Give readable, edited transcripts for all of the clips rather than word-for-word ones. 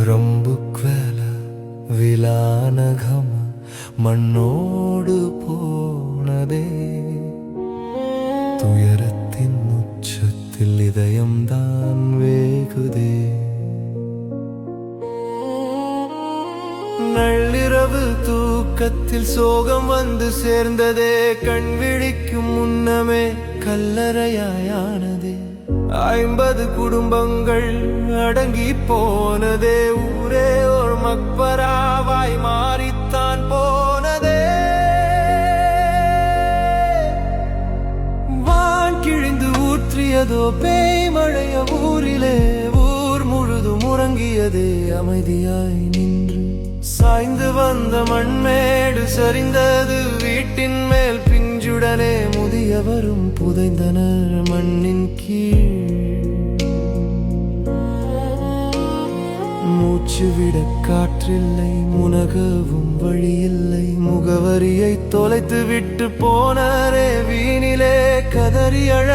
ரம்புக்வேல விலானகம் மண்ணோடு போனதே துயரத்தின் உச்சத்தில் இதயம்தான் வேகுதே நள்ளிரவு தூக்கத்தில் சோகம் வந்து சேர்ந்ததே கண் விழிக்கும் முன்னமே கல்லறையாயானதே 50 குடும்பங்கள் அடங்கி போனதே ஊரே ஒரு மக்பராவாய் மாறித்தான் போனதே வான் கிழிந்து ஊற்றியதோ பேய் மழைய ஊரிலே ஊர் முழுதும் உறங்கியதே அமைதியாய் நின்று சாய்ந்து வந்த மண்மேடு சரிந்தது வீட்டின் மேல் பிஞ்சுடனே முதியவரும் புதைந்தனர் மண்ணின் கீழ் மூச்சு விட காற்றில்லை முனகவும் வழியில்லை முகவரியை தொலைத்து விட்டு போனரே வீணிலே கதறி அழ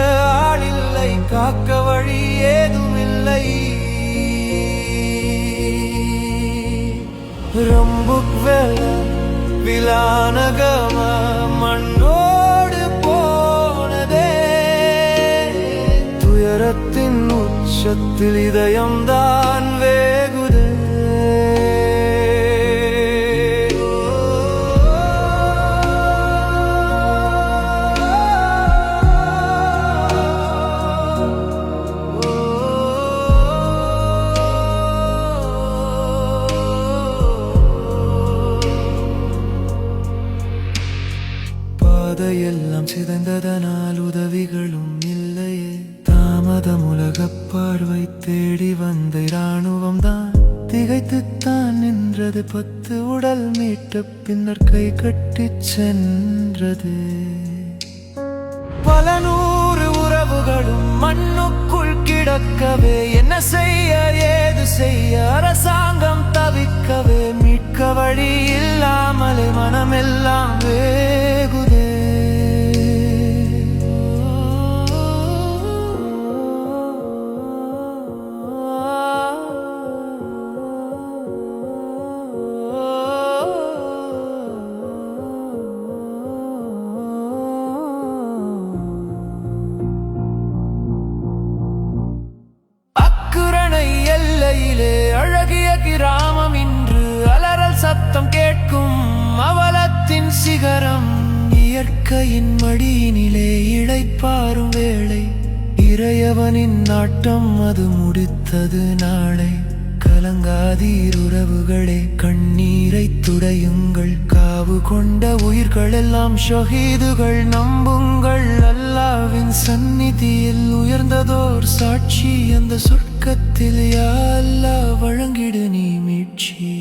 ஆளில்லை காக்க வழி ஏதுமில்லை ரம்புக்வேல விலானகம மண்ணோடு போனதே துயரத்தின் உச்சத்தில் இதயம்தான் வேகுதே பாதையெல்லாம் சிதைந்ததனால் உதவிகளும் இல்லையே தாமதம் உலகப் பார்வை தேடி வந்த இராணுவம் தான் திகைத்துத்தான் நின்றது 10 உடல் மீட்ட பின்னர் கை கட்டி சென்றது பல 100 உறவுகளும் மண்ணுக்குள் கிடக்கவே என்ன செய்ய ஏது செய்ய அரசாங்கம் தவிக்கவே மீட்க வழி இல்லாமலே மனமெல்லாம் வேகுதே அழகிய கிராமம் இன்று அலறல் சத்தம் கேட்கும் அவலத்தின் சிகரம் இயற்கையின் மடியினிலே இளைப்பாறும் வேளை இறையவனின் நாட்டம் அது முடித்தது நாளை கலங்காதீர் உறவுகளே கண்ணீரை துடையுங்கள் காவு கொண்ட உயிர்கள் எல்லாம் ஷஹீதுகள் நம்புங்கள் அல்லாஹ்வின் சந்நிதியில் உயர்ந்ததோர் சாட்சி அந்த சொர்க்கத்தில் யா அல்லாஹ் வழங்கிடு நீ மீட்சி